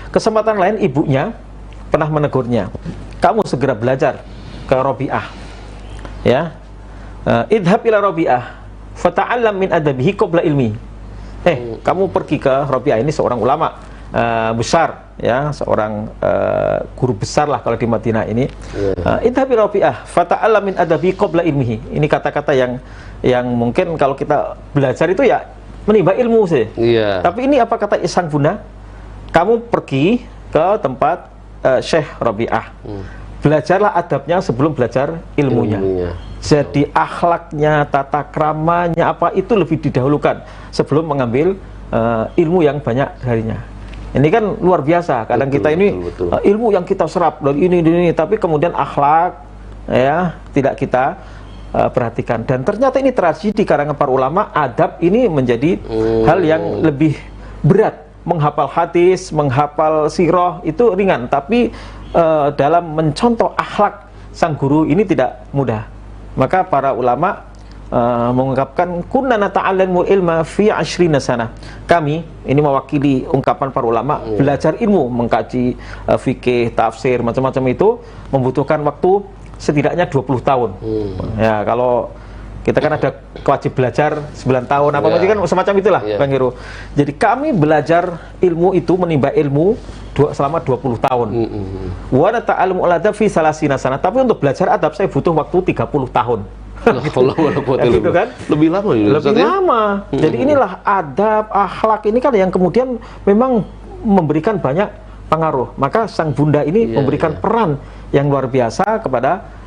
Kesempatan lain ibunya pernah menegurnya, kamu segera belajar ke Rabi'ah, ya, idhab ila Rabi'ah fata'allam min adabihi qabla ilmi. Kamu pergi ke Rabi'ah, ini seorang ulama besar, ya, seorang guru besar lah kalau di Madinah ini. Idhab ila Rabi'ah fata'allam min adabihi qabla ilmihi. Ini kata-kata yang mungkin kalau kita belajar itu ya menimba ilmu sih. Tapi ini apa kata sang bunda? Kamu pergi ke tempat Syekh Rabi'ah, belajarlah adabnya sebelum belajar ilmunya. Jadi akhlaknya, tata kramanya apa itu lebih didahulukan sebelum mengambil ilmu yang banyak darinya. Ini kan luar biasa. Kadang kita ini ilmu yang kita serap dari ini, tapi kemudian akhlak, ya, tidak kita perhatikan. Dan ternyata ini tradisi di kalangan para ulama, adab ini menjadi hal yang lebih berat. Menghafal hadis, menghafal sirah itu ringan, tapi dalam mencontoh akhlak sang guru ini tidak mudah. Maka para ulama mengungkapkan kunna nata'allamul ilma fi 20 sana. Kami ini mewakili ungkapan para ulama, belajar ilmu, mengkaji fikih, tafsir, macam-macam itu membutuhkan waktu setidaknya 20 tahun. Ya, kalau kita kan ada wajib belajar 9 tahun, apa kan semacam itulah, Bang Heru. Jadi kami belajar ilmu itu, menimba ilmu selama 20 tahun. Wa nata'allamu al-adab fi 30 sana. Tapi untuk belajar adab saya butuh waktu 30 tahun. Gitu kan? Lebih lama ya? Lebih lama. Jadi inilah adab, akhlak ini kan yang kemudian memang memberikan banyak pengaruh. Maka sang bunda ini memberikan peran yang luar biasa kepada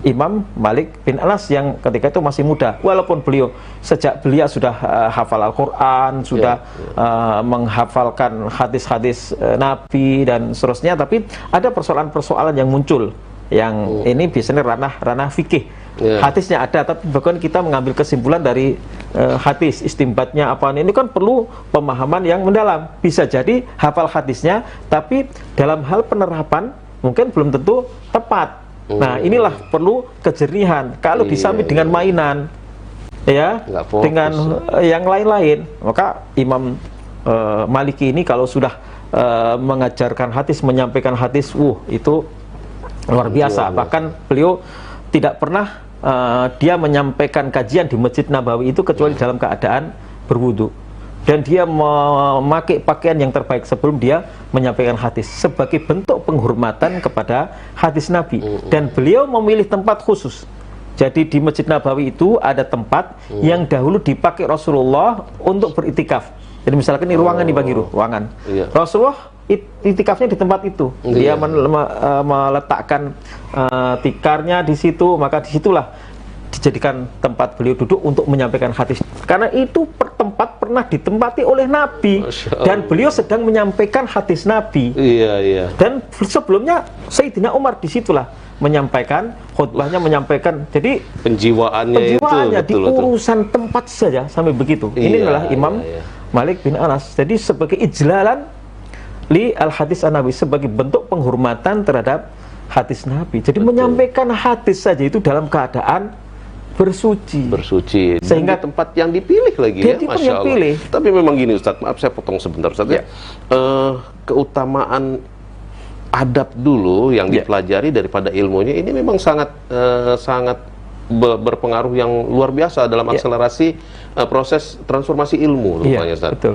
Imam Malik bin Anas yang ketika itu masih muda, walaupun beliau sejak belia sudah hafal Al-Quran, sudah menghafalkan hadis-hadis Nabi dan seterusnya, tapi ada persoalan-persoalan yang muncul yang ini biasanya ranah fikih. Hadisnya ada, tapi bahkan kita mengambil kesimpulan dari hadis, istimbatnya apa, ini kan perlu pemahaman yang mendalam. Bisa jadi hafal hadisnya, tapi dalam hal penerapan mungkin belum tentu tepat. Nah, inilah perlu kejernihan. Kalau disambit dengan mainan, ya, dengan yang lain-lain, maka Imam Maliki ini kalau sudah mengajarkan hadis, menyampaikan hadis, itu luar biasa. Bahkan beliau tidak pernah dia menyampaikan kajian di Masjid Nabawi itu kecuali dalam keadaan berwudu. Dan dia memakai pakaian yang terbaik sebelum dia menyampaikan hadis sebagai bentuk penghormatan kepada hadis Nabi. Dan beliau memilih tempat khusus. Jadi di Masjid Nabawi itu ada tempat yang dahulu dipakai Rasulullah untuk beritikaf. Jadi misalkan ini ruangan di Bang Heru, ruangan. Rasulullah itikafnya di tempat itu. Dia meletakkan tikarnya di situ, maka disitulah dijadikan tempat beliau duduk untuk menyampaikan hadis. Karena itu tempat pernah ditempati oleh Nabi dan beliau sedang menyampaikan hadis Nabi. Dan sebelumnya Sayyidina Umar disitulah menyampaikan khutbahnya, menyampaikan. Jadi penjiwaannya itu, di urusan tempat saja sampai begitu. Ini adalah Imam Malik bin Anas. Jadi sebagai ijlalan li al-hadis an-nabi, sebagai bentuk penghormatan terhadap hadis Nabi. Jadi menyampaikan hadis saja itu dalam keadaan bersuci. Sehingga tempat yang dipilih lagi, ya, Masya Allah. Tapi memang gini Ustadz, maaf saya potong sebentar Ustadz, keutamaan adab dulu yang dipelajari daripada ilmunya ini memang sangat berpengaruh yang luar biasa dalam akselerasi proses transformasi ilmu rupanya Ustadz. Betul.